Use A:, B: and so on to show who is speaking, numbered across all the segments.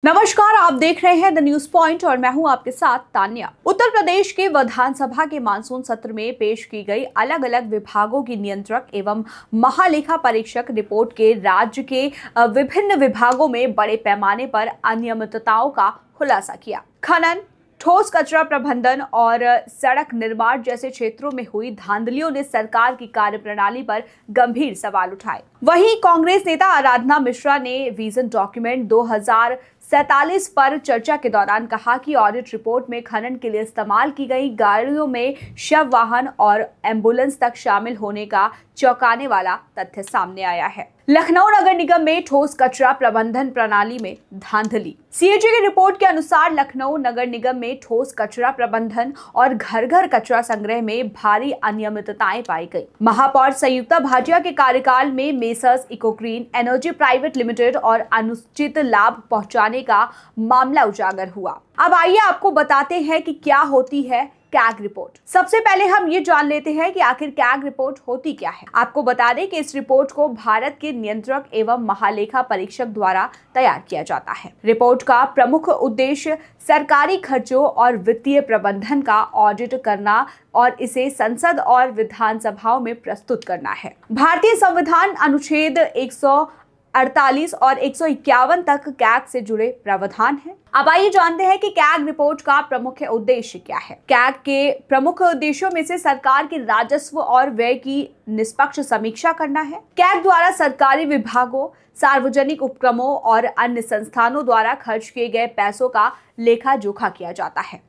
A: नमस्कार, आप देख रहे हैं द न्यूज पॉइंट और मैं हूं आपके साथ तान्या। उत्तर प्रदेश के विधानसभा के मानसून सत्र में पेश की गई अलग अलग विभागों की नियंत्रक एवं महालेखा परीक्षक रिपोर्ट के राज्य के विभिन्न विभागों में बड़े पैमाने पर अनियमितताओं का खुलासा किया। खनन, ठोस कचरा प्रबंधन और सड़क निर्माण जैसे क्षेत्रों में हुई धांधलियों ने सरकार की कार्यप्रणाली पर गंभीर सवाल उठाए। वहीं कांग्रेस नेता आराधना मिश्रा ने विजन डॉक्यूमेंट 2047 पर चर्चा के दौरान कहा कि ऑडिट रिपोर्ट में खनन के लिए इस्तेमाल की गई गाड़ियों में शव वाहन और एम्बुलेंस तक शामिल होने का चौंकाने वाला तथ्य सामने आया है। लखनऊ नगर निगम में ठोस कचरा प्रबंधन प्रणाली में धांधली। सीएजी की रिपोर्ट के अनुसार लखनऊ नगर निगम में ठोस कचरा प्रबंधन और घर घर कचरा संग्रह में भारी अनियमितताएं पाई गई। महापौर संयुक्ता भाटिया के कार्यकाल में messrs Ecogreen energy private limited और अनुचित लाभ पहुंचाने का मामला उजागर हुआ। अब आइए आपको बताते हैं कि क्या होती है कैग रिपोर्ट। सबसे पहले हम ये जान लेते हैं कि आखिर कैग रिपोर्ट होती क्या है। आपको बता दें कि इस रिपोर्ट को भारत के नियंत्रक एवं महालेखा परीक्षक द्वारा तैयार किया जाता है। रिपोर्ट का प्रमुख उद्देश्य सरकारी खर्चों और वित्तीय प्रबंधन का ऑडिट करना और इसे संसद और विधानसभाओं में प्रस्तुत करना है। भारतीय संविधान अनुच्छेद 148 और 151 तक कैग से जुड़े प्रावधान हैं। अब आइए जानते हैं कि कैग रिपोर्ट का प्रमुख उद्देश्य क्या है। कैग के प्रमुख उद्देश्यों में से सरकार के राजस्व और व्यय की निष्पक्ष समीक्षा करना है। कैग द्वारा सरकारी विभागों, सार्वजनिक उपक्रमों और अन्य संस्थानों द्वारा खर्च किए गए पैसों का लेखा जोखा किया जाता है।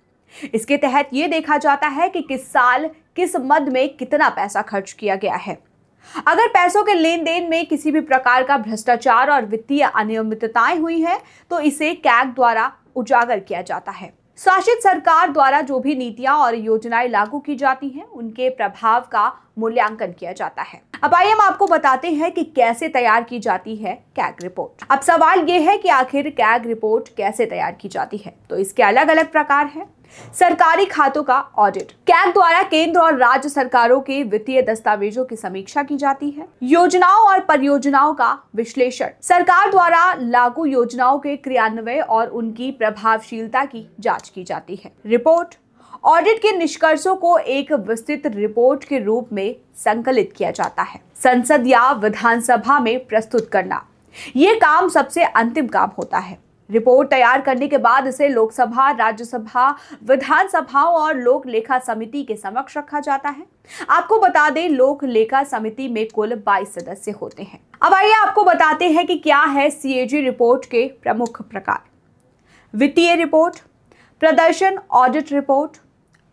A: इसके तहत ये देखा जाता है कि किस साल किस मद में कितना पैसा खर्च किया गया है। अगर पैसों के लेन देन में किसी भी प्रकार का भ्रष्टाचार और वित्तीय अनियमितताएं हुई है तो इसे कैग द्वारा उजागर किया जाता है। शासित सरकार द्वारा जो भी नीतियां और योजनाएं लागू की जाती हैं उनके प्रभाव का मूल्यांकन किया जाता है। अब आइए हम आपको बताते हैं कि कैसे तैयार की जाती है कैग रिपोर्ट। अब सवाल ये है कि आखिर कैग रिपोर्ट कैसे तैयार की जाती है, तो इसके अलग अलग प्रकार हैं। सरकारी खातों का ऑडिट। कैग द्वारा केंद्र और राज्य सरकारों के वित्तीय दस्तावेजों की समीक्षा की जाती है। योजनाओं और परियोजनाओं का विश्लेषण। सरकार द्वारा लागू योजनाओं के क्रियान्वयन और उनकी प्रभावशीलता की जांच की जाती है। रिपोर्ट। ऑडिट के निष्कर्षों को एक विस्तृत रिपोर्ट के रूप में संकलित किया जाता है। संसद या विधानसभा में प्रस्तुत करना, ये काम सबसे अंतिम काम होता है। रिपोर्ट तैयार करने के बाद इसे लोकसभा, राज्यसभा, विधानसभाओं और लोक लेखा समिति के समक्ष रखा जाता है। आपको बता दें, लोक लेखा समिति में कुल 22 सदस्य होते हैं। अब आइए आपको बताते हैं कि क्या है सीएजी रिपोर्ट के प्रमुख प्रकार। वित्तीय रिपोर्ट, प्रदर्शन ऑडिट रिपोर्ट,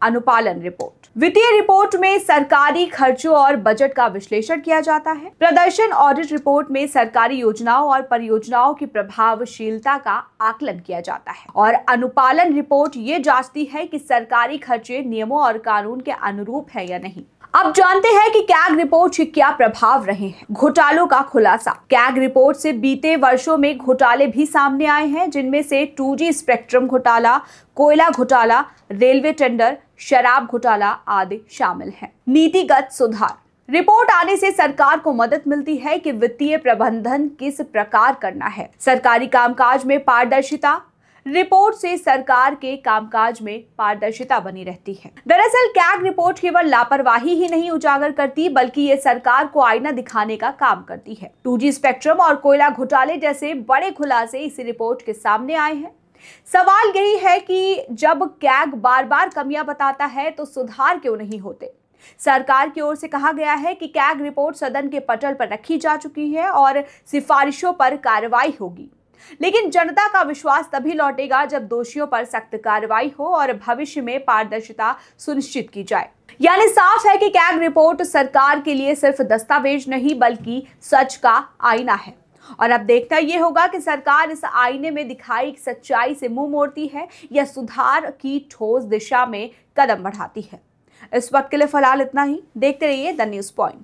A: अनुपालन रिपोर्ट। वित्तीय रिपोर्ट में सरकारी खर्चों और बजट का विश्लेषण किया जाता है। प्रदर्शन ऑडिट रिपोर्ट में सरकारी योजनाओं और परियोजनाओं की प्रभावशीलता का आकलन किया जाता है। और अनुपालन रिपोर्ट ये जांचती है कि सरकारी खर्चे नियमों और कानून के अनुरूप है या नहीं। अब जानते हैं कि कैग रिपोर्ट के क्या प्रभाव रहे हैं। घोटालों का खुलासा। कैग रिपोर्ट से बीते वर्षों में घोटाले भी सामने आए हैं, जिनमें से 2G स्पेक्ट्रम घोटाला, कोयला घोटाला, रेलवे टेंडर, शराब घोटाला आदि शामिल हैं। नीतिगत सुधार। रिपोर्ट आने से सरकार को मदद मिलती है कि वित्तीय प्रबंधन किस प्रकार करना है। सरकारी कामकाज में पारदर्शिता। रिपोर्ट से सरकार के कामकाज में पारदर्शिता बनी रहती है। दरअसल कैग रिपोर्ट केवल लापरवाही ही नहीं उजागर करती, बल्कि ये सरकार को आईना दिखाने का काम करती है। 2G स्पेक्ट्रम और कोयला घोटाले जैसे बड़े खुलासे इसी रिपोर्ट के सामने आए हैं। सवाल यही है कि जब कैग बार बार कमियां बताता है तो सुधार क्यों नहीं होते। सरकार की ओर से कहा गया है कि कैग रिपोर्ट सदन के पटल पर रखी जा चुकी है और सिफारिशों पर कार्रवाई होगी, लेकिन जनता का विश्वास तभी लौटेगा जब दोषियों पर सख्त कार्रवाई हो और भविष्य में पारदर्शिता सुनिश्चित की जाए। यानी साफ है कि कैग रिपोर्ट सरकार के लिए सिर्फ दस्तावेज नहीं बल्कि सच का आईना है। और अब देखना यह होगा कि सरकार इस आईने में दिखाई सच्चाई से मुंह मोड़ती है या सुधार की ठोस दिशा में कदम बढ़ाती है। इस वक्त के लिए फिलहाल इतना ही। देखते रहिए द न्यूज पॉइंट।